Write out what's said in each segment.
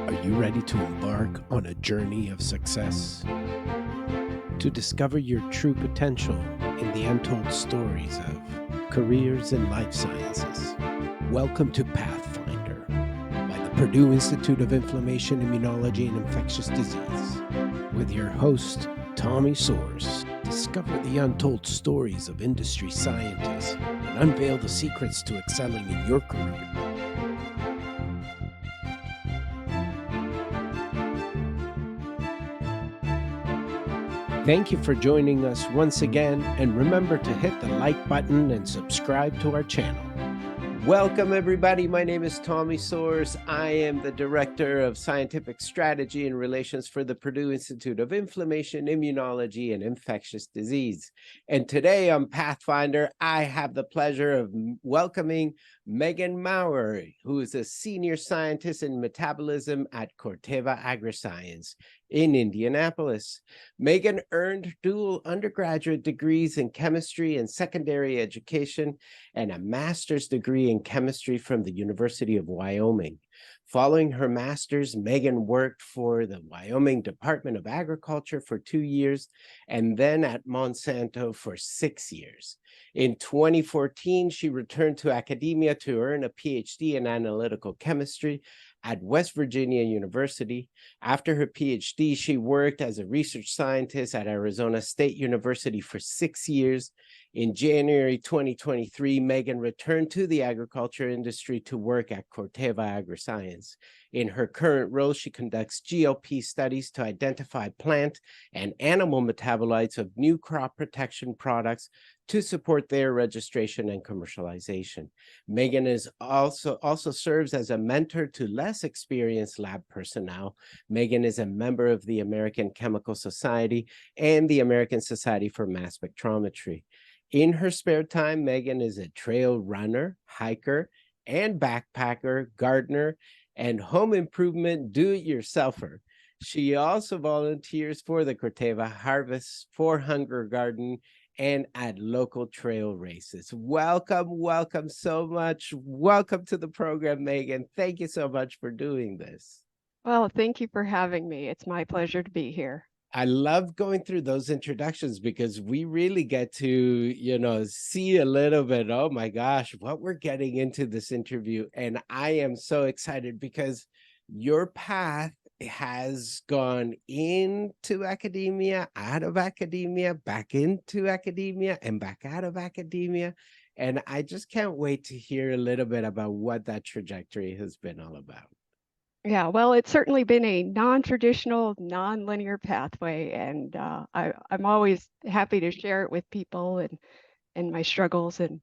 Are you ready to embark on a journey of success? To discover your true potential in the untold stories of careers in life sciences? Welcome to PATHFINDER by the Purdue Institute of Inflammation, Immunology and Infectious Disease. With your host, Tommy Soares, discover the untold stories of industry scientists and unveil the secrets to excelling in your career. Thank you for joining us once again, and remember to hit the like button and subscribe to our channel. Welcome, everybody. My name is Tommy Soares. I am the Director of Scientific Strategy and Relations for the Purdue Institute of Inflammation, Immunology and Infectious Disease. And today on Pathfinder, I have the pleasure of welcoming Megan Maurer, who is a Senior Scientist in Metabolism at Corteva Agriscience in Indianapolis. Megan earned dual undergraduate degrees in chemistry and secondary education and a master's degree in chemistry from the University of Wyoming. Following her master's, Megan worked for the Wyoming Department of Agriculture for 2 years and then at Monsanto for 6 years. In 2014, she returned to academia to earn a PhD in analytical chemistry at West Virginia University. After her PhD, she worked as a research scientist at Arizona State University for 6 years. In January 2023, Megan returned to the agriculture industry to work at Corteva Agriscience. In her current role, she conducts GLP studies to identify plant and animal metabolites of new crop protection products to support their registration and commercialization. Megan is also serves as a mentor to less experienced lab personnel. Megan is a member of the American Chemical Society and the American Society for Mass Spectrometry. In her spare time, Megan is a trail runner, hiker, and backpacker, gardener, and home improvement do-it-yourselfer. She also volunteers for the Corteva Harvest for Hunger Garden and at local trail races. Welcome so much. Welcome to the program, Megan. Thank you so much for doing this. Well, thank you for having me. It's my pleasure to be here. I love going through those introductions because we really get to, see a little bit, oh my gosh, what we're getting into this interview. And I am so excited because your path has gone into academia, out of academia, back into academia, and back out of academia. And I just can't wait to hear a little bit about what that trajectory has been all about. Yeah, well, it's certainly been a non-traditional, non-linear pathway, and I'm always happy to share it with people and my struggles and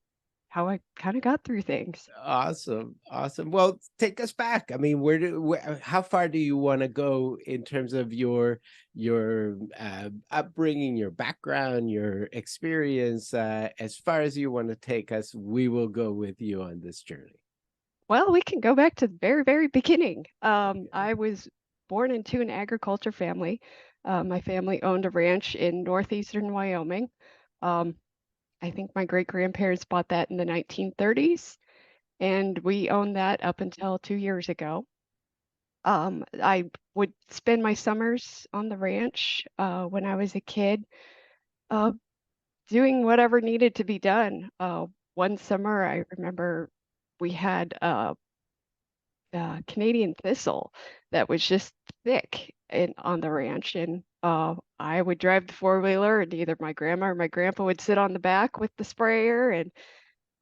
how I kind of got through things. Awesome. Well, take us back. I mean, how far do you want to go in terms of your upbringing, your background, your experience? As far as you want to take us, we will go with you on this journey. Well, we can go back to the very, very beginning. I was born into an agriculture family. My family owned a ranch in northeastern Wyoming. I think my great-grandparents bought that in the 1930s, and we owned that up until 2 years ago. I would spend my summers on the ranch when I was a kid, uh, doing whatever needed to be done. One summer, I remember we had Canadian thistle that was just thick on the ranch, and I would drive the four-wheeler, and either my grandma or my grandpa would sit on the back with the sprayer, and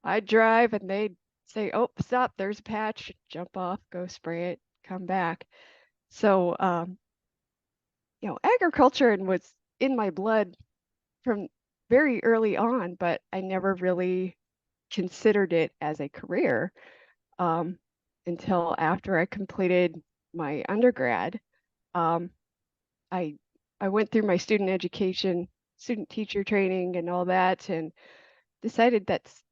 I'd drive, and they'd say, "Oh, stop! There's a patch." Jump off, go spray it, come back. So, agriculture was in my blood from very early on, but I never really considered it as a career until after I completed my undergrad. Um, I I went through my student education, student teacher training, and all that, and decided that's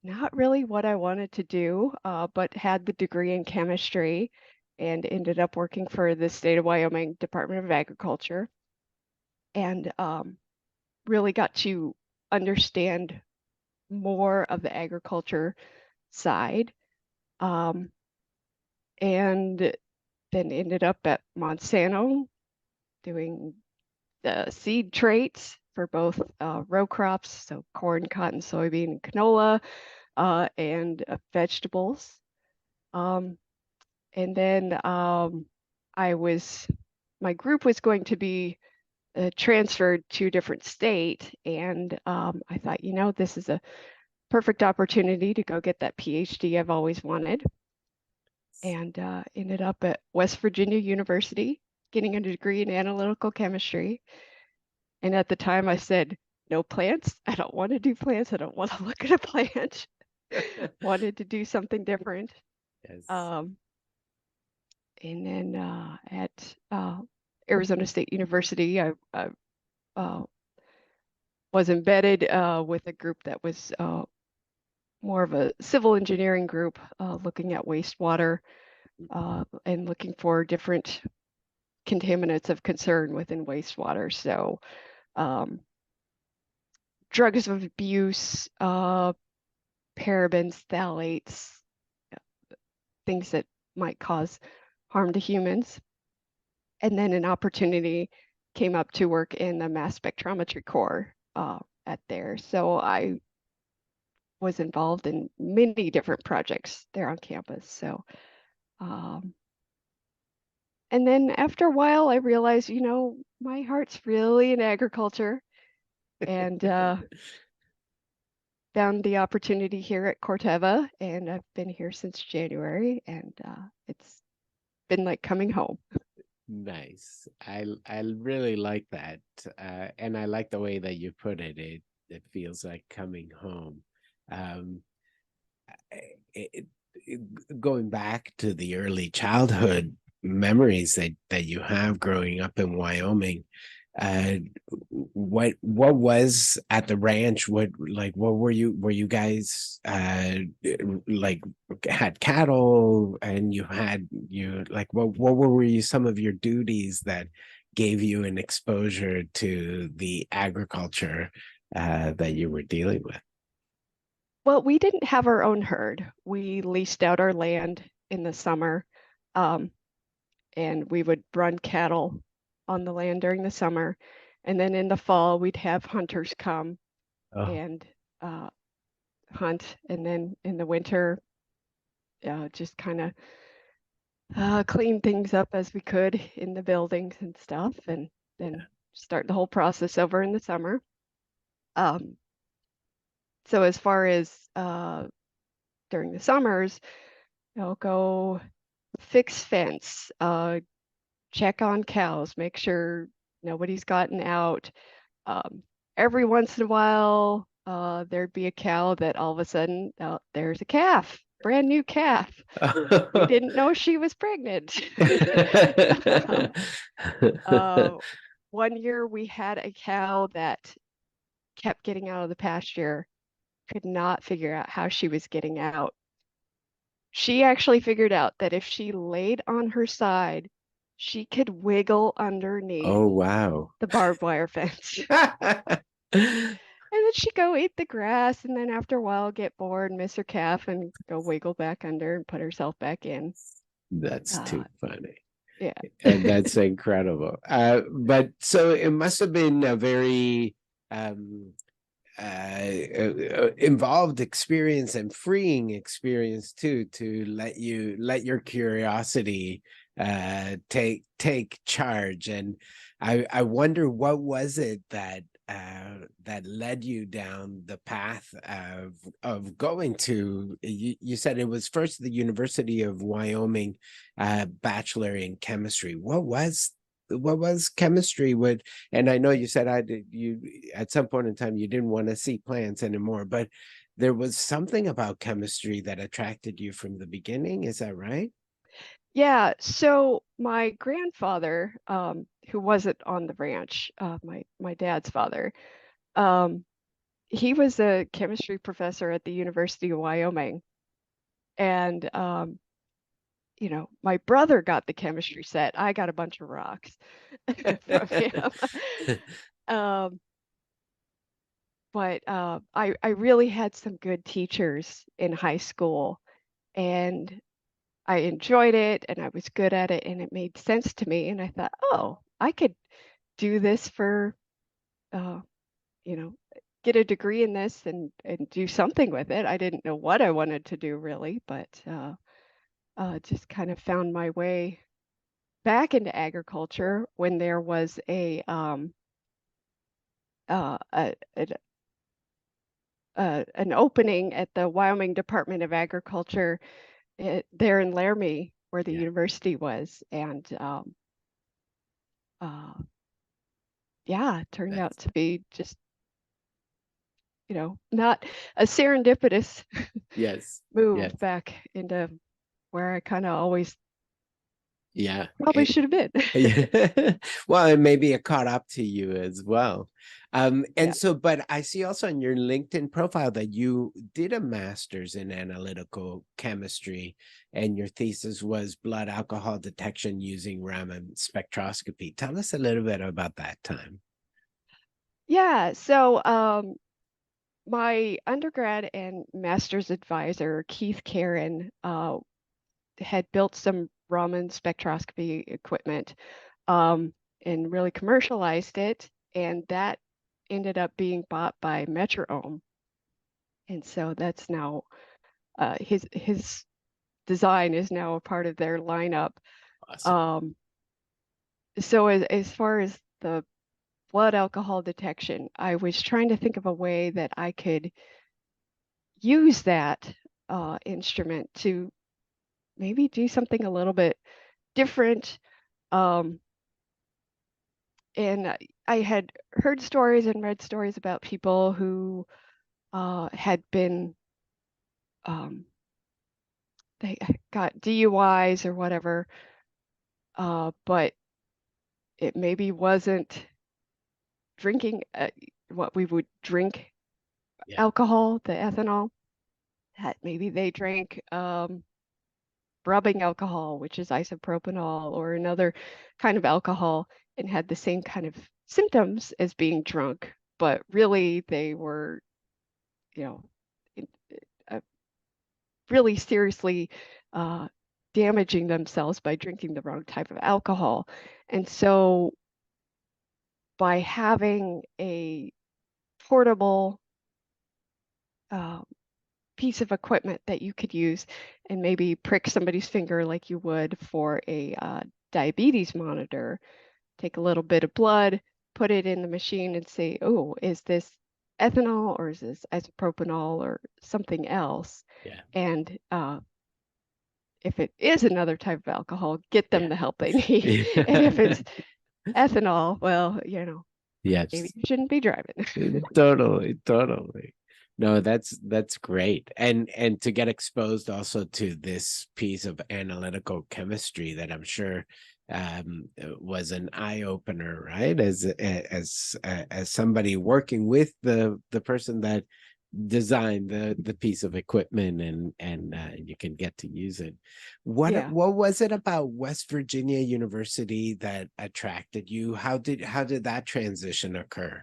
not really what I wanted to do, but had the degree in chemistry and ended up working for the state of Wyoming Department of Agriculture, and really got to understand more of the agriculture side. And then ended up at Monsanto doing the seed traits for both row crops, so corn, cotton, soybean, and canola, and vegetables. And then my group was going to be transferred to a different state, and I thought, this is a perfect opportunity to go get that PhD I've always wanted, and ended up at West Virginia University getting a degree in analytical chemistry. And at the time I said, no plants. I don't want to do plants. I don't want to look at a plant. Wanted to do something different. Yes. And then at Arizona State University, I was embedded with a group that was more of a civil engineering group looking at wastewater and looking for different contaminants of concern within wastewater. So drugs of abuse, parabens, phthalates, things that might cause harm to humans. And then an opportunity came up to work in the mass spectrometry core at there. So I was involved in many different projects there on campus. So, and then after a while, I realized, my heart's really in agriculture, and found the opportunity here at Corteva, and I've been here since January, and it's been like coming home. Nice. I really like that, and I like the way that you put it. It feels like coming home. Um, Going back to the early childhood memories that you have growing up in Wyoming, uh, what was at the ranch? What were you guys like had cattle, and you like what were you some of your duties that gave you an exposure to the agriculture that you were dealing with? Well, we didn't have our own herd. We leased out our land in the summer, um, and we would run cattle on the land during the summer. And then in the fall, we'd have hunters come Oh, and hunt. And then in the winter, just kind of clean things up as we could in the buildings and stuff, and then start the whole process over in the summer. Um, so as far as during the summers, I'll go fix fence, check on cows, make sure nobody's gotten out. Um, every once in a while, there'd be a cow that all of a sudden, there's a calf, brand new calf. We didn't know she was pregnant. uh, one year we had a cow that kept getting out of the pasture, could not figure out how she was getting out. She actually figured out that if she laid on her side, she could wiggle underneath Oh, wow. the barbed wire fence. And then she'd go eat the grass, and then after a while get bored, miss her calf, and go wiggle back under and put herself back in. That's too funny. Yeah. And that's incredible. But so it must have been a very involved experience and freeing experience too, to let your curiosity take charge. And I wonder, what was it that that led you down the path of going to, you said it was first the University of Wyoming, bachelor in chemistry. What was chemistry? Would And I know you said you at some point in time you didn't want to see plants anymore, but there was something about chemistry that attracted you from the beginning. Is that right? Yeah, so my grandfather, who wasn't on the ranch, my dad's father, um, he was a chemistry professor at the University of Wyoming. And my brother got the chemistry set. I got a bunch of rocks from him. Um, but I really had some good teachers in high school, and I enjoyed it and I was good at it and it made sense to me. And I thought, oh, I could do this for, you know, get a degree in this and do something with it. I didn't know what I wanted to do really, but just kind of found my way back into agriculture when there was uh, a, a an opening at the Wyoming Department of Agriculture there in Laramie, where the Yeah. university was, and uh, yeah, it turned out That's to be just not a serendipitous yes. move Yes. back into where I kind of always Yeah. probably should have been. Yeah. Well, and maybe it caught up to you as well. Yeah. And so, but I see also on your LinkedIn profile that you did a master's in analytical chemistry, and your thesis was blood alcohol detection using Raman spectroscopy. Tell us a little bit about that time. Yeah. So my undergrad and master's advisor, Keith Karen, had built some Raman spectroscopy equipment and really commercialized it. And that ended up being bought by Metroome. And so that's now his design is now a part of their lineup. Awesome. So as far as the blood alcohol detection, I was trying to think of a way that I could use that instrument to maybe do something a little bit different. Um, and I had heard stories and read stories about people who had been they got DUIs or whatever, but it maybe wasn't drinking what we would drink Yeah. alcohol, the ethanol. That maybe they drank rubbing alcohol, which is isopropanol, or another kind of alcohol, and had the same kind of symptoms as being drunk, but really they were, you know, uh, really seriously uh, damaging themselves by drinking the wrong type of alcohol. And so by having a portable uh, piece of equipment that you could use and maybe prick somebody's finger like you would for a diabetes monitor, take a little bit of blood, put it in the machine and say, oh, is this ethanol or is this isopropanol or something else? Yeah. And if it is another type of alcohol, get them Yeah. the help they need. And if Yeah. it's ethanol, well, maybe Yes. you shouldn't be driving. Totally, totally. No, that's great. And to get exposed also to this piece of analytical chemistry that I'm sure was an eye opener, right? As somebody working with the person that designed the piece of equipment, and you can get to use it. Yeah. What was it about West Virginia University that attracted you? How did that transition occur?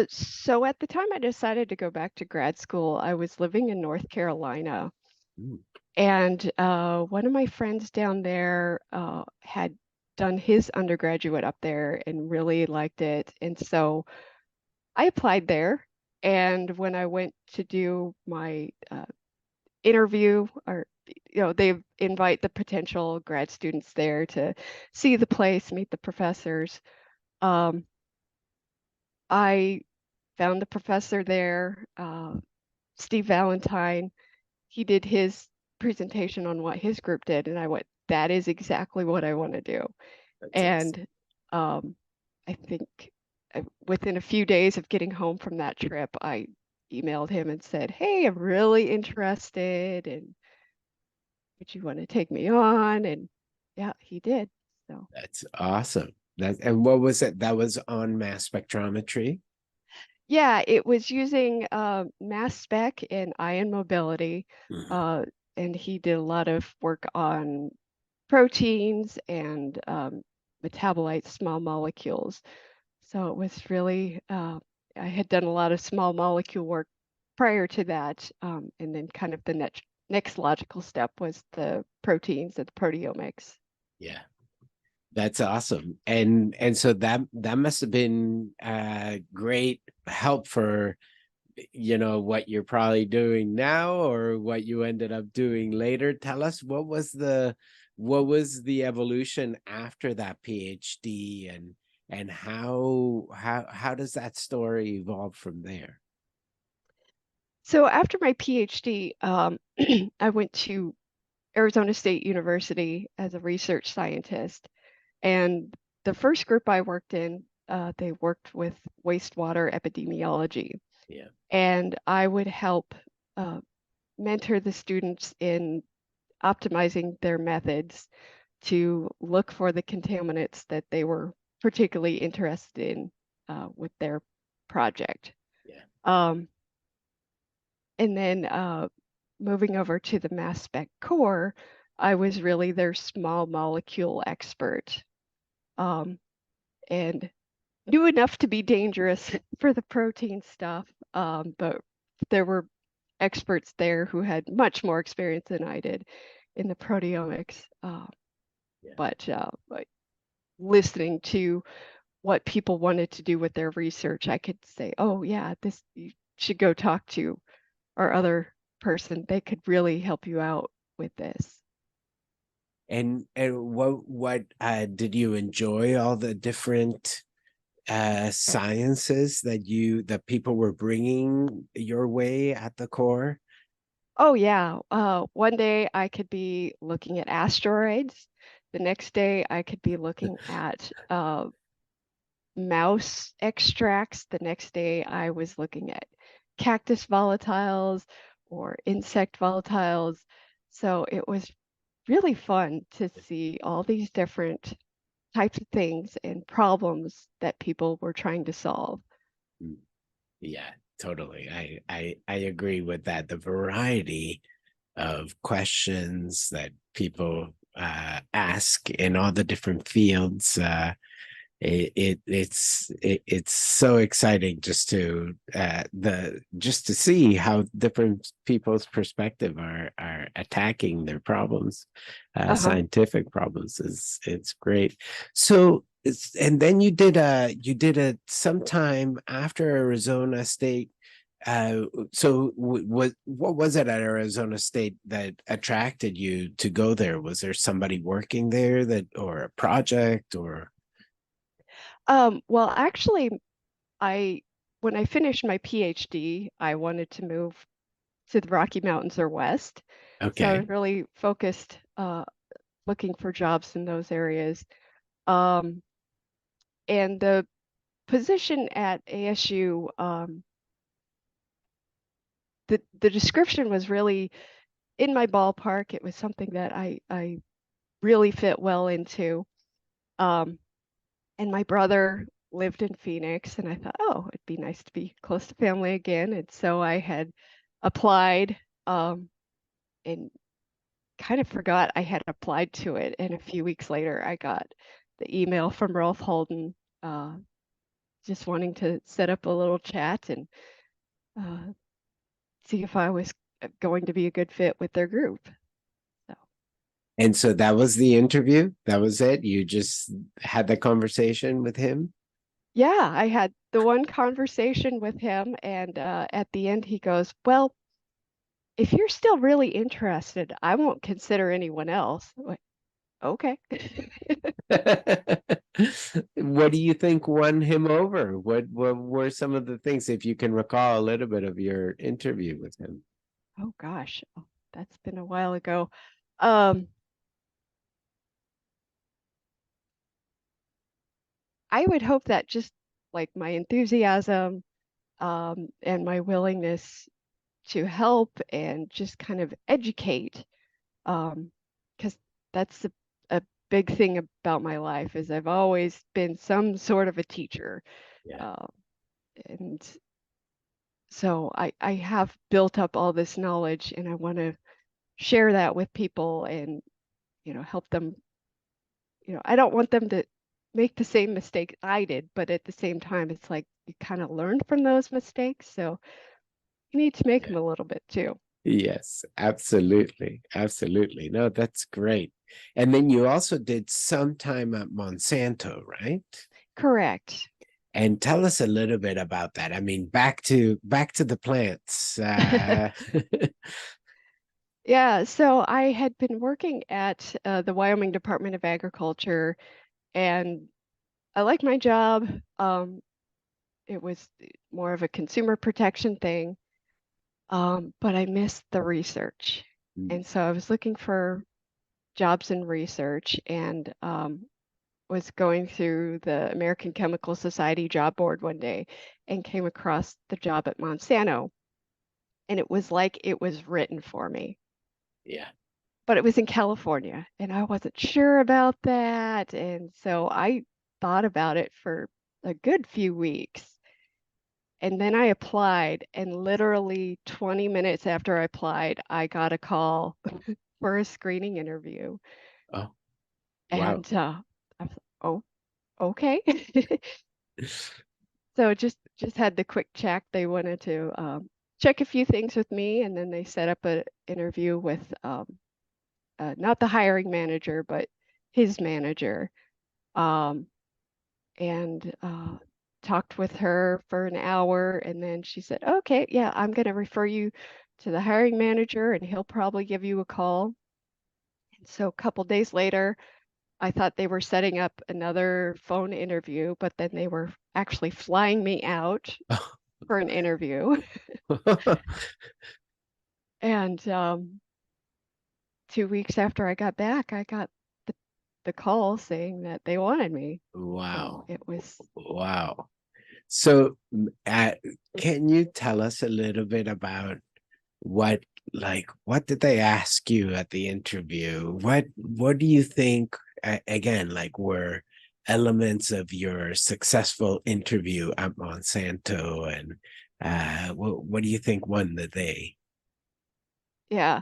So at the time I decided to go back to grad school, I was living in North Carolina, Mm, and one of my friends down there had done his undergraduate up there and really liked it. And so I applied there. And when I went to do my interview, or they invite the potential grad students there to see the place, meet the professors. Um, I found the professor there, Steve Valentine. He did his presentation on what his group did, and I went, that is exactly what I want to do. that's awesome. And I think within a few days of getting home from that trip, I emailed him and said, hey, I'm really interested, and would you want to take me on? And yeah, he did. So That's awesome. And what was it? That was on mass spectrometry. yeah, it was using mass spec and ion mobility. Mhm. Uh, and he did a lot of work on proteins and metabolites, small molecules. So it was really, I had done a lot of small molecule work prior to that, and then kind of the next logical step was the proteins and the proteomics. Yeah. That's awesome. And so that must have been great help for what you're probably doing now or what you ended up doing later. Tell us what was the evolution after that PhD, and how does that story evolve from there? So after my PhD, I went to Arizona State University as a research scientist. And the first group I worked in, they worked with wastewater epidemiology. Yeah. And I would help mentor the students in optimizing their methods to look for the contaminants that they were particularly interested in with their project. Yeah. And then moving over to the mass spec core, I was really their small molecule expert, and knew enough to be dangerous for the protein stuff. But there were experts there who had much more experience than I did in the proteomics. Yeah. But listening to what people wanted to do with their research, I could say, oh yeah, this you should go talk to our other person. They could really help you out with this. And what did you enjoy all the different sciences that people were bringing your way at the core? Oh yeah. One day I could be looking at asteroids. The next day I could be looking at mouse extracts. The next day I was looking at cactus volatiles or insect volatiles. So it was really fun to see all these different types of things and problems that people were trying to solve. Yeah, totally. I agree with that. The variety of questions that people ask in all the different fields, it's so exciting just to see how different people's perspective are attacking their problems, Uh-huh. scientific problems. It's great. So and then you did a sometime after Arizona State. So what was it at Arizona State that attracted you to go there? Was there somebody working there or a project or? Well, actually, I when I finished my PhD, I wanted to move to the Rocky Mountains or west. So I Okay. was really focused looking for jobs in those areas. Um, and the position at ASU, the description was really in my ballpark. It was something that I really fit well into. Um, and my brother lived in Phoenix, and I thought, oh, it'd be nice to be close to family again. And so I had applied, and kind of forgot I had applied to it. And a few weeks later, I got the email from Rolf Holden, uh, just wanting to set up a little chat and uh, see if I was going to be a good fit with their group. So, And so that was the interview. That was it. You just had the conversation with him. yeah, I had the one conversation with him, and at the end, he goes, well, if you're still really interested, I won't consider anyone else. I'm like, okay. What do you think won him over? What were some of the things, if you can recall a little bit of your interview with him? Oh gosh, oh, that's been a while ago. Um, I would hope that just like my enthusiasm, and my willingness to help and just kind of educate, because that's a big thing about my life is I've always been some sort of a teacher. Yeah. Uh, and so I have built up all this knowledge and I want to share that with people and, help them. I don't want them to make the same mistake I did, but at the same time, it's like you kind of learn from those mistakes. So you need to make Yeah. them a little bit too. Yes, absolutely. Absolutely. No, that's great. And then you also did some time at Monsanto, right? Correct. And tell us a little bit about that. I mean, back to the plants. Yeah, so I had been working at the Wyoming Department of Agriculture, and I liked my job. It was more of a consumer protection thing, but I missed the research. And so I was looking for jobs in research and was going through the American Chemical Society job board one day and came across the job at Monsanto. And it was like it was written for me. Yeah. But it was in California, and I wasn't sure about that. And so I thought about it for a good few weeks. And then I applied, and literally 20 minutes after I applied, I got a call for a screening interview. Oh, wow. And I was, oh, okay. So just had the quick check. They wanted to check a few things with me, and then they set up an interview with not the hiring manager, but his manager, um, and talked with her for an hour. And then she said, okay, yeah, I'm going to refer you to the hiring manager, and he'll probably give you a call. And so a couple days later, I thought they were setting up another phone interview, but then they were actually flying me out for an interview. And 2 weeks after I got back, I got the call saying that they wanted me. So Wow. it was, Wow. So, uh, can you tell us a little bit about what, what did they ask you at the interview? What do you think, again, like were elements of your successful interview at Monsanto, and what do you think won the day? yeah.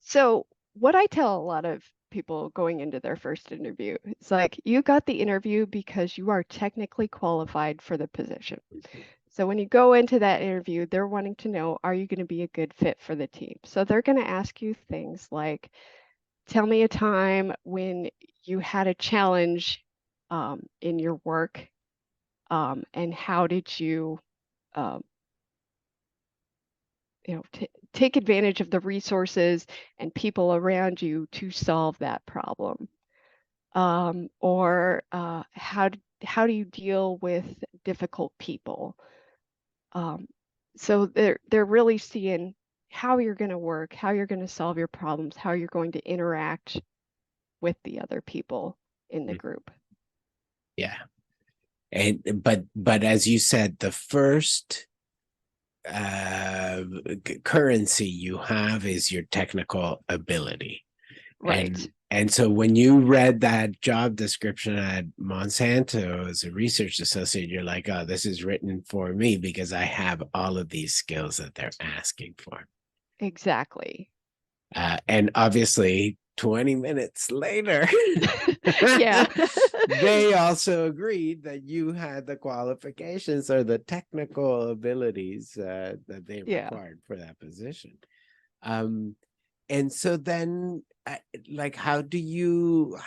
So what I tell a lot of people going into their first interview, it's like you got the interview because you are technically qualified for the position. So when you go into that interview, they're wanting to know, are you going to be a good fit for the team? So they're going to ask you things like, tell me a time when you had a challenge in your work, and how did you, um, take advantage of the resources and people around you to solve that problem? Or how do you deal with difficult people? Um, so they're really seeing how you're going to work, how you're going to solve your problems, how you're going to interact with the other people in the Mm. group. Yeah. And but as you said, the first currency you have is your technical ability. Right. And so when you read that job description at Monsanto as a research associate, you're like, oh, this is written for me because I have all of these skills that they're asking for. Exactly. And obviously 20 minutes later, Yeah. they also agreed that you had the qualifications or the technical abilities that they Yeah. required for that position. And so then, like, how do you,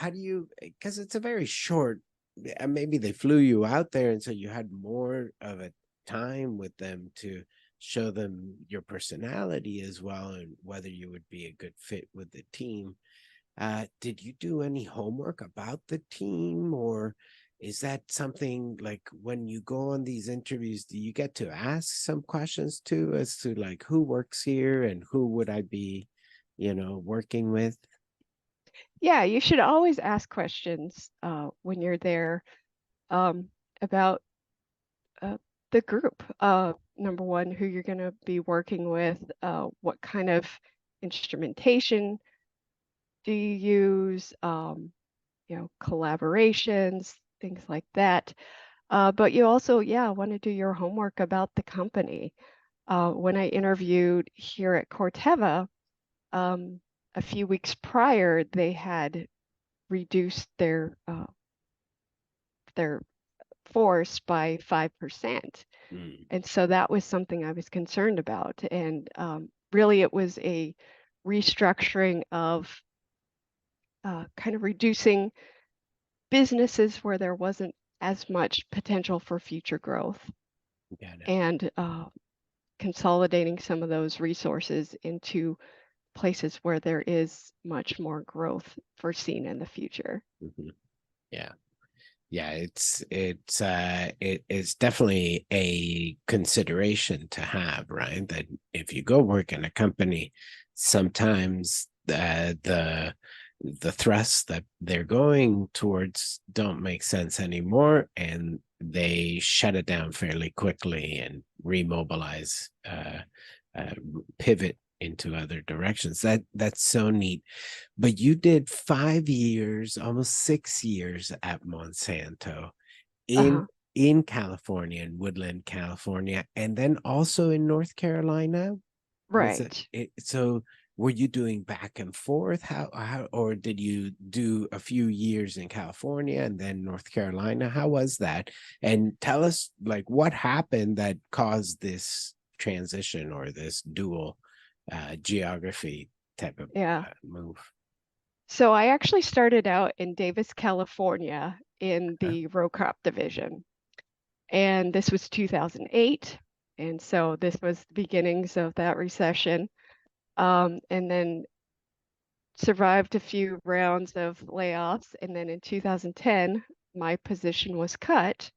because it's a very short, maybe they flew you out there, and so you had more of a time with them to show them your personality as well and whether you would be a good fit with the team. Did you do any homework about the team, or is that something like when you go on these interviews, do you get to ask some questions too as to like who works here and who would I be, working with? Yeah, you should always ask questions when you're there, um, about uh, the group. Number one, who you're going to be working with, what kind of instrumentation do you use, collaborations, things like that. But you also, yeah, want to do your homework about the company. When I interviewed here at Corteva, um, a few weeks prior, they had reduced their force by 5%. Mm. And so that was something I was concerned about. And really it was a restructuring of kind of reducing businesses where there wasn't as much potential for future growth, Got it. and consolidating some of those resources into places where there is much more growth foreseen in the future. Mhm. Yeah. Yeah, it's definitely a consideration to have, right? That if you go work in a company, sometimes the thrusts that they're going towards don't make sense anymore, and they shut it down fairly quickly and remobilize, uh, pivot into other directions. That's so neat. But you did 5 years, almost 6 years at Monsanto in Uh-huh. in California, in Woodland, California, and then also in North Carolina. Was it, Right. so were you doing back and forth? How or did you do a few years in California and then North Carolina? How was that? And tell us like what happened that caused this transition or this dual geography type of Yeah. move. So I actually started out in Davis, California in Huh? the row crop division. And this was 2008. And so this was the beginnings of that recession. And then survived a few rounds of layoffs. And then in 2010, my position was cut,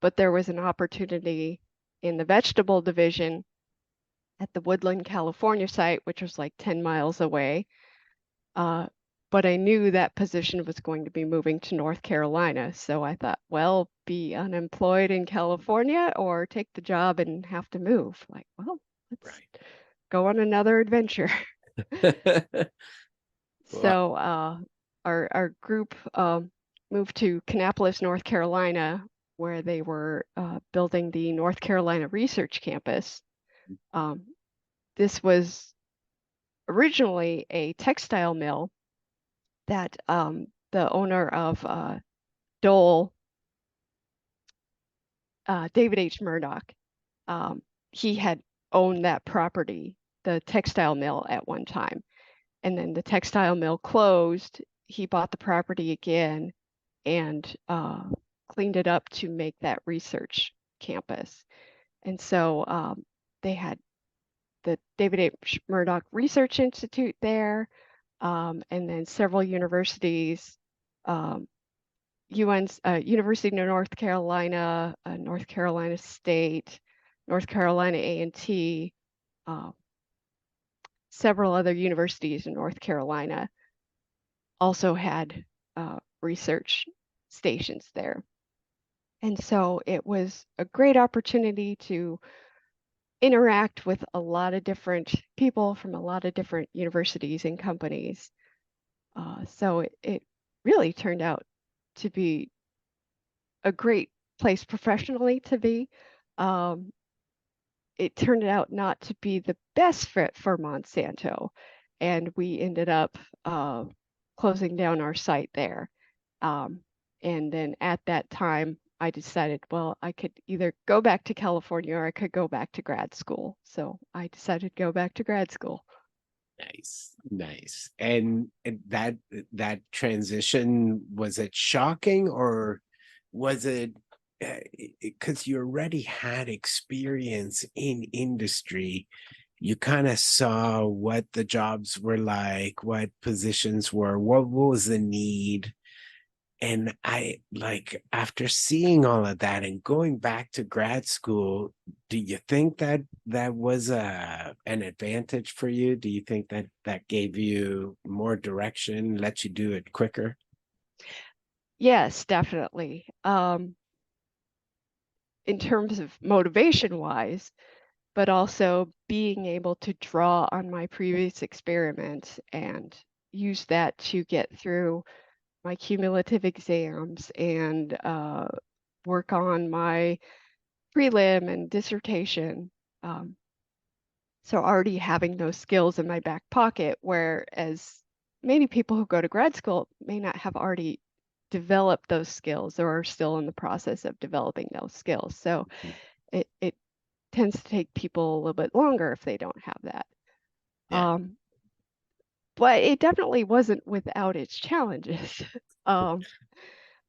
but there was an opportunity in the vegetable division at the Woodland, California site, which was like 10 miles away. Uh, but I knew that position was going to be moving to North Carolina. So I thought, well, be unemployed in California or take the job and have to move. Like, well, let's Right. go on another adventure. Well, So our group moved to Kannapolis, North Carolina, where they were building the North Carolina Research Campus. Um, this was originally a textile mill that the owner of Dole, David H. Murdoch, um, he had owned that property, the textile mill, at one time. And then the textile mill closed. He bought the property again and cleaned it up to make that research campus. And so they had the David H. Murdoch Research Institute there, and then several universities, University of North Carolina, North Carolina State, North Carolina A&T, uh, several other universities in North Carolina also had research stations there. And so it was a great opportunity to interact with a lot of different people from a lot of different universities and companies. So it really turned out to be a great place professionally to be. Um, it turned out not to be the best fit for Monsanto, and we ended up closing down our site there. Um, and then at that time, I decided, well, I could either go back to California or I could go back to grad school. So I decided to go back to grad school. nice, nice. And that transition, was it shocking or was it because you already had experience in industry? You kind of saw what the jobs were like, what positions were, what was the need. And I like after seeing all of that and going back to grad school, do you think that that was an advantage for you? Do you think that that gave you more direction, let you do it quicker? Yes, definitely. In terms of motivation wise, but also being able to draw on my previous experiments and use that to get through my cumulative exams and work on my prelim and dissertation. Um, so already having those skills in my back pocket, whereas many people who go to grad school may not have already developed those skills or are still in the process of developing those skills. So it tends to take people a little bit longer if they don't have that. Yeah. But it definitely wasn't without its challenges. um,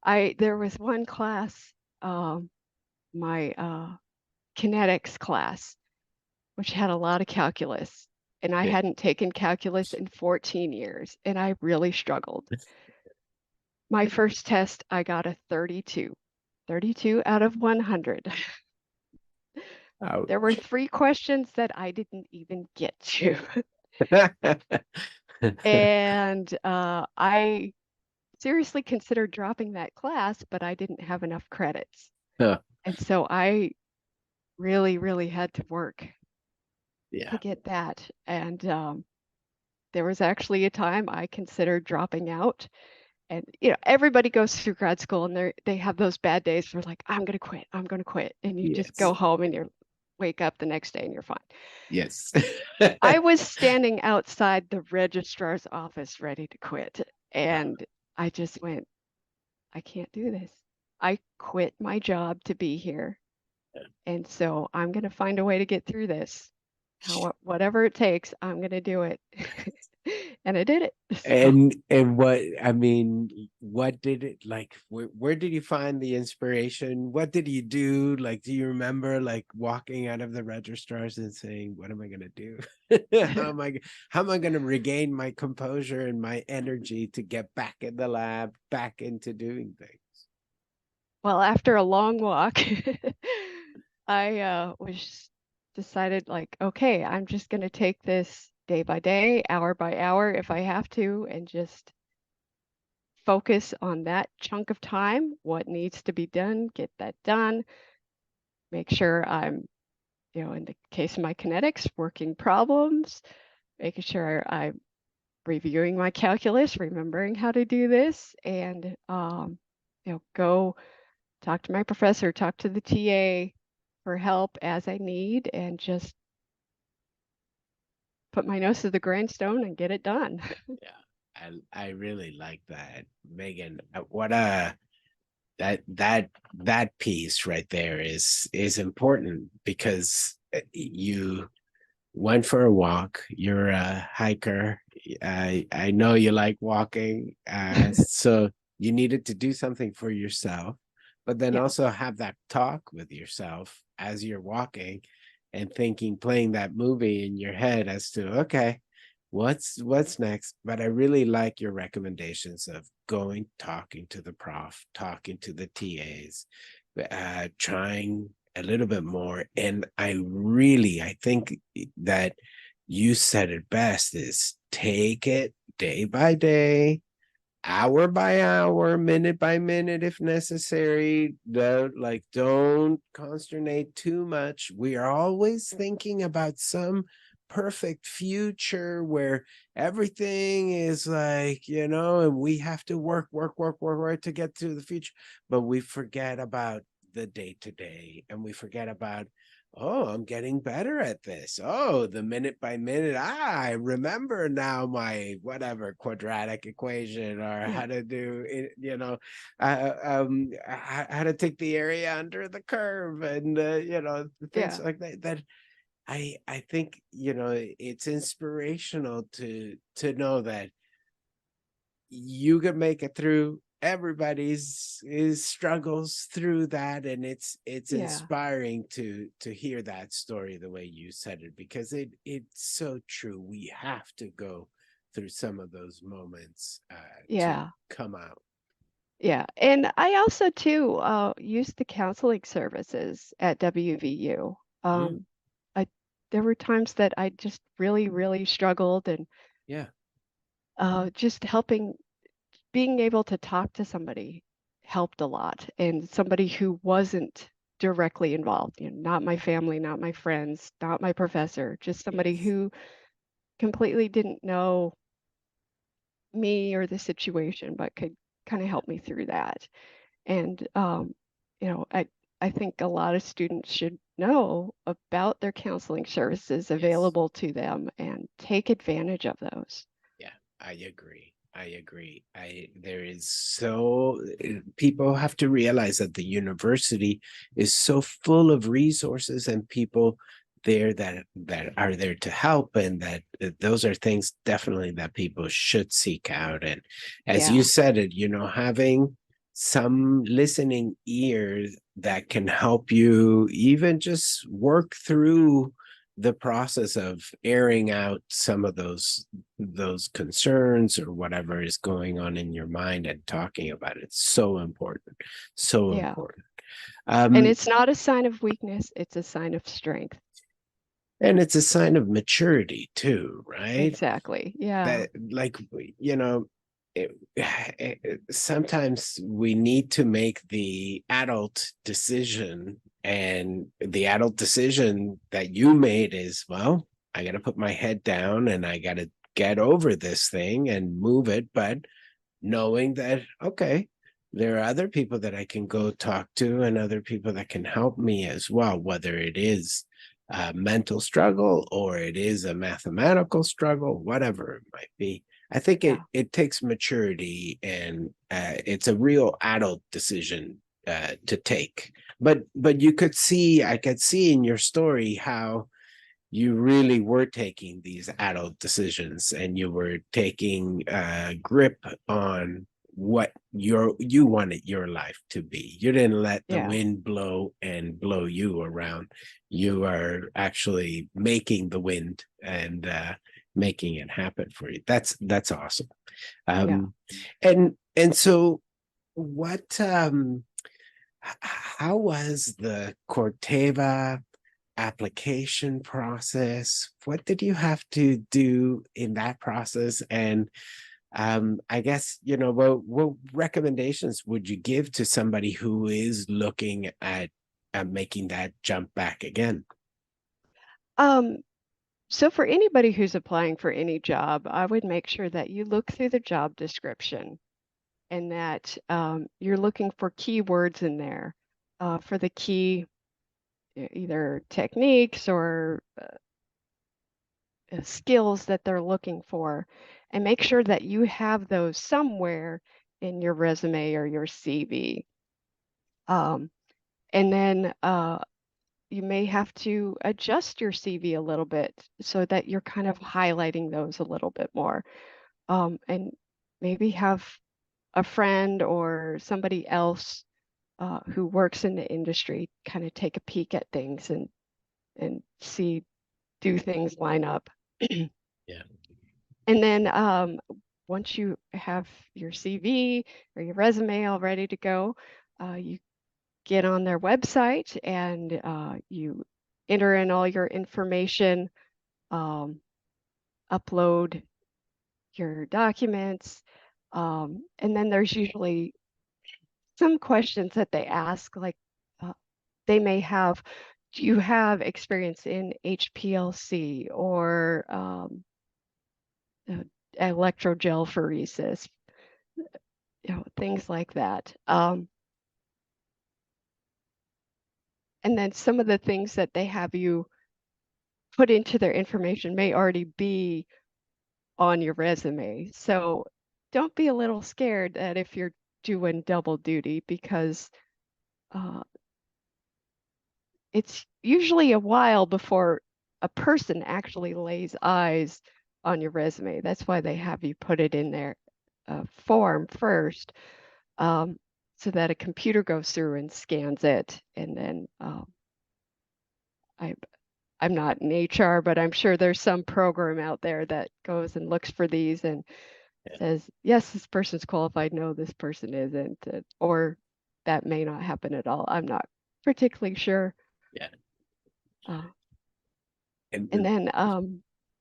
there was one class, my kinetics class, which had a lot of calculus, and I Yeah. hadn't taken calculus in 14 years, and I really struggled. My first test, I got a 32, 32 out of 100. There were Ouch. 3 questions that I didn't even get to. And I seriously considered dropping that class, but I didn't have enough credits. Huh. And so I really, really had to work to Yeah. get that. And there was actually a time I considered dropping out. And everybody goes through grad school and they have those bad days where like, I'm gonna quit, I'm gonna quit. And you just Yes. go home and you wake up the next day and you're fine. Yes. I was standing outside the registrar's office ready to quit. And I just went, I can't do this. I quit my job to be here. And so I'm going to find a way to get through this. Whatever it takes, I'm going to do it. And I did it. So, And what I mean, what did it like? Where did you find the inspiration? What did you do? Like, do you remember like walking out of the registrars and saying, "What am I gonna do? How am I gonna regain my composure and my energy to get back in the lab, back into doing things?" well, after a long walk, I was decided like, okay, I'm just going to take this day by day, hour by hour if I have to, and just focus on that chunk of time, what needs to be done, get that done, make sure I'm, in the case of my kinetics, working problems, making sure I'm reviewing my calculus, remembering how to do this, and go talk to my professor, talk to the TA for help as I need, and just put my nose to the grindstone and get it done. Yeah, I really like that, Megan. What a that piece right there is important because you went for a walk. You're a hiker. I know you like walking, so you needed to do something for yourself, but then Yeah, also have that talk with yourself as you're walking and thinking, playing that movie in your head as to, okay, what's next. But I really like your recommendations of going, talking to the prof, talking to the TAs, trying a little bit more. And I think that you said it best, is take it day by day, hour by hour, minute by minute if necessary. Don't consternate too much. We are always thinking about some perfect future where everything is like, and we have to work to get to the future, but we forget about the day to day, and we forget about, oh, I'm getting better at this. Oh, the minute by minute, I remember now my whatever quadratic equation, or yeah, how to do it, how to take the area under the curve, and things yeah, like that. I think it's inspirational to know that you can make it through everybody's struggles through that, and it's yeah, inspiring to hear that story the way you said it, because it's so true. We have to go through some of those moments to yeah, come out. yeah. And I also too used the counseling services at WVU. Mm, I There were times that I just really, really struggled, and yeah. just being able to talk to somebody helped a lot, and somebody who wasn't directly involved, not my family, not my friends, not my professor, just somebody Yes. who completely didn't know me or the situation, but could kind of help me through that. And I think a lot of students should know about their counseling services Yes. available to them and take advantage of those. Yeah, I agree. I agree. There is so people have to realize that the university is so full of resources and people there that are there to help, and that those are things definitely that people should seek out. And as you Yeah. said it, having some listening ears that can help you even just work through the process of airing out some of those concerns or whatever is going on in your mind and talking about it. It's so important. So Yeah. important. And Um, it's not a sign of weakness, it's a sign of strength. and it's a sign of maturity too, right? Exactly. Yeah. That, like, it, sometimes we need to make the adult decision, and the adult decision that you made is, well, I got to put my head down and I got to get over this thing and move it, but knowing that, okay, there are other people that I can go talk to and other people that can help me as well, whether it is a mental struggle or it is a mathematical struggle, whatever it might be. I think Yeah. it takes maturity, and it's a real adult decision to take. But I could see in your story how you really were taking these adult decisions, and you were taking a grip on what you wanted your life to be. You didn't let the Yeah. wind blow and blow you around. You are actually making the wind and making it happen for you. That's awesome. Yeah. And so what how was the Corteva application process? What did you have to do in that process? And I guess, what recommendations would you give to somebody who is looking at making that jump back again? Um, so for anybody who's applying for any job, I would make sure that you look through the job description and that you're looking for keywords in there for the key either techniques or skills that they're looking for, and make sure that you have those somewhere in your resume or your CV. Um, and then you may have to adjust your CV a little bit so that you're kind of highlighting those a little bit more. And maybe have a friend or somebody else who works in the industry kind of take a peek at things and see, do things line up. Yeah. And then once you have your CV or your resume all ready to go, you get on their website and you enter in all your information, um, upload your documents, and then there's usually some questions that they ask, like uh, they may have, do you have experience in HPLC or uh, electrogelphoresis, things like that. And then some of the things that they have you put into their information may already be on your resume. So don't be a little scared that if you're doing double duty, because uh, it's usually a while before a person actually lays eyes on your resume. That's why they have you put it in their form first, um, so that a computer goes through and scans it. And then I, I'm not in HR, but I'm sure there's some program out there that goes and looks for these and says, yes, this person's qualified. No, this person isn't. Or that may not happen at all. I'm not particularly sure. Yeah. Uh, and And then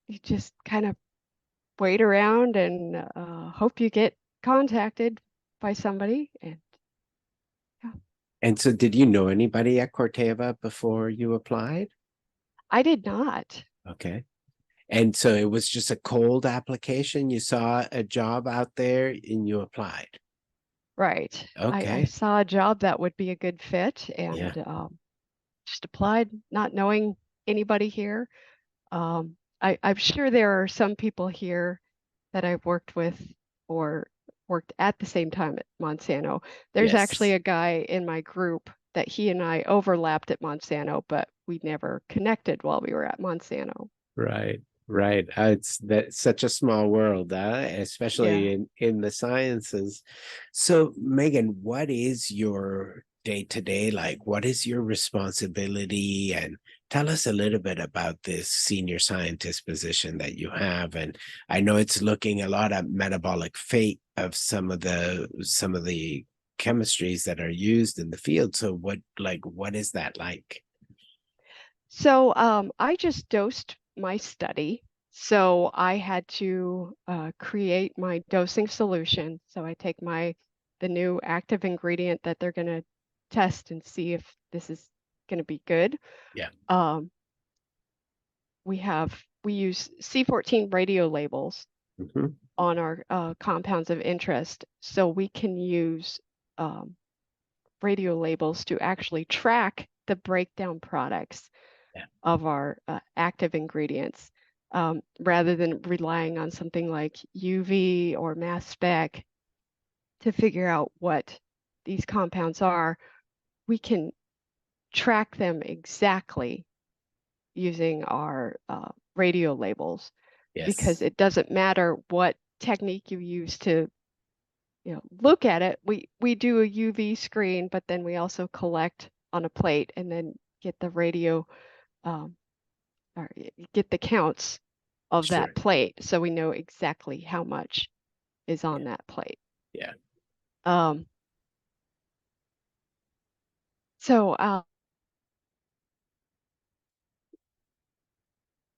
you just kind of wait around and hope you get contacted by somebody. And yeah, and so did you know anybody at Corteva before you applied? I did not. Okay. And so it was just a cold application. You saw a job out there and you applied. Right. I Okay. saw a job that would be a good fit Yeah. and just applied, not knowing anybody here. I'm sure there are some people here that I've worked with or worked at the same time at Monsanto. There's actually Yes. a guy in my group that he and I overlapped at Monsanto, but we never connected while we were at Monsanto. Right, right. It's that such a small world, Yeah. especially in the sciences. So, Megan, what is your day to day like? What is your responsibility? And tell us a little bit about this senior scientist position that you have. And I know it's looking a lot at metabolic fate of some of the chemistries that are used in the field. So, what is that like? So I just dosed my study. So I had to create my dosing solution. So I take the new active ingredient that they're going to test and see if this is going to be good. Yeah. Um, we use C14 radio labels Hmm. on our compounds of interest, so we can use um, radio labels to actually track the breakdown products Yeah. of our active ingredients, rather than relying on something like UV or mass spec to figure out what these compounds are. We can track them exactly using our radio labels, because Yes. it doesn't matter what technique you use to look at it. We do a UV screen, but then we also collect on a plate and then get the radio um, or get the counts of that Sure. plate, so we know exactly how much is Yeah. on that plate. Yeah. Um, so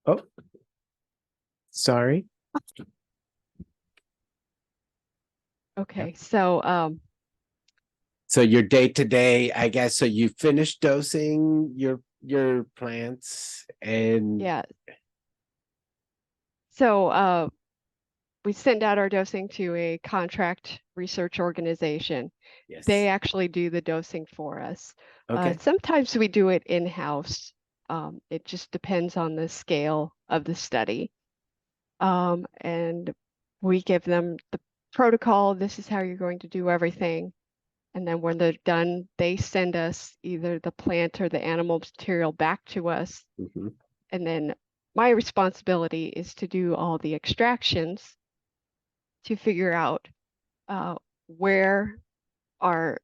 Oh, sorry. Yep. okay, so So your day to day, I guess, so you finish dosing your plants and yeah, so we send out our dosing to a contract research organization. They yes. actually do the dosing for us. Okay. Sometimes we do it in-house. It just depends on the scale of the study. And we give them the protocol. This is how you're going to do everything. And then when they're done, they send us either the plant or the animal material back to us. Hmm. And then my responsibility is to do all the extractions to figure out uh, where our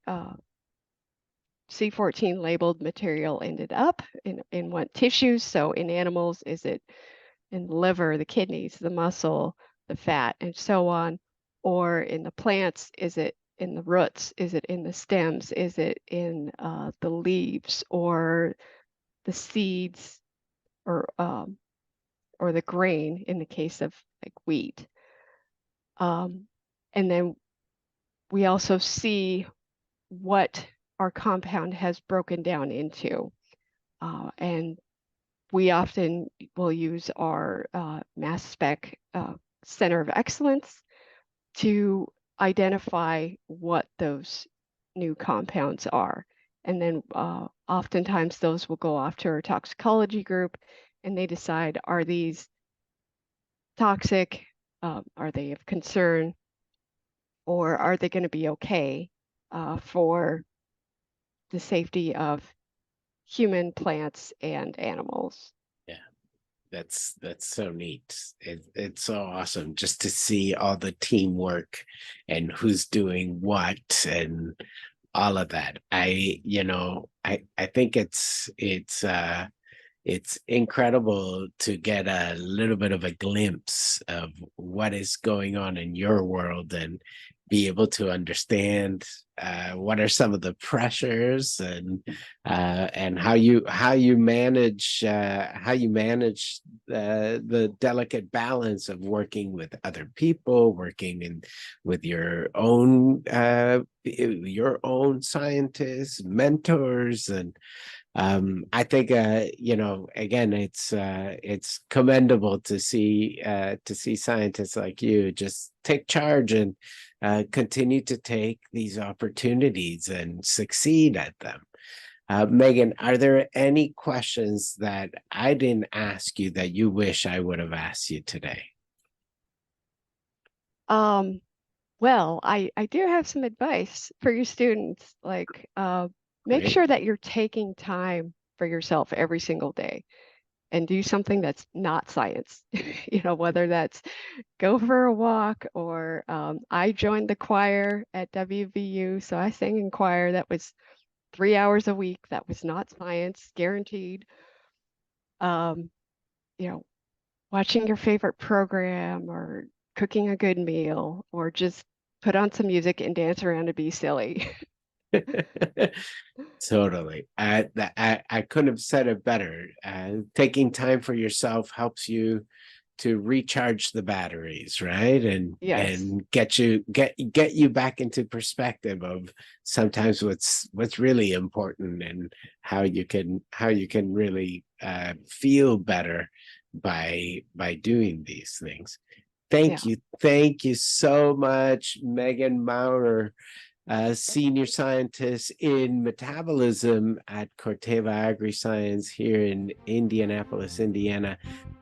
C14 labeled material ended up in what tissues. So in animals, is it in the liver, the kidneys, the muscle, the fat, and so on? Or in the plants, is it in the roots? Is it in the stems? Is it in the leaves or the seeds, or the grain in the case of like wheat? And then we also see what our compound has broken down into. And we often will use our mass spec center of excellence to identify what those new compounds are. And then oftentimes those will go off to our toxicology group, and they decide, are these toxic? Are they of concern? Or are they going to be okay for the safety of human, plants, and animals? Yeah. That's so neat. It's so awesome just to see all the teamwork and who's doing what and all of that. I think it's incredible to get a little bit of a glimpse of what is going on in your world and be able to understand what are some of the pressures and how you manage the delicate balance of working with other people, working in with your own scientists, mentors, and I think again it's commendable to see scientists like you just take charge and continue to take these opportunities and succeed at them. Megan, are there any questions that I didn't ask you that you wish I would have asked you today? Um, well, I do have some advice for your students. Like, make Great. sure that you're taking time for yourself every single day and do something that's not science, whether that's go for a walk or I joined the choir at WVU. So I sang in choir. That was 3 hours a week. That was not science, guaranteed. Um, you know, watching your favorite program or cooking a good meal or just put on some music and dance around and be silly. Totally. I couldn't have said it better. Taking time for yourself helps you to recharge the batteries, right? Yes. And get you back into perspective of sometimes what's really important and how you can really feel better by doing these things. Thank you so much, Megan Maurer, senior scientist in metabolism at Corteva Agriscience here in Indianapolis, Indiana.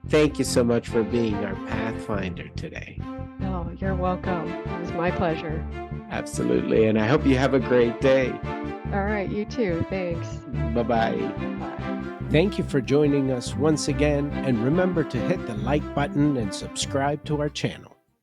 Thank you so much for being our Pathfinder today. Oh, you're welcome. It was my pleasure. Absolutely. And I hope you have a great day. All right, you too. Thanks. Bye-bye. Bye. Thank you for joining us once again. And remember to hit the like button and subscribe to our channel.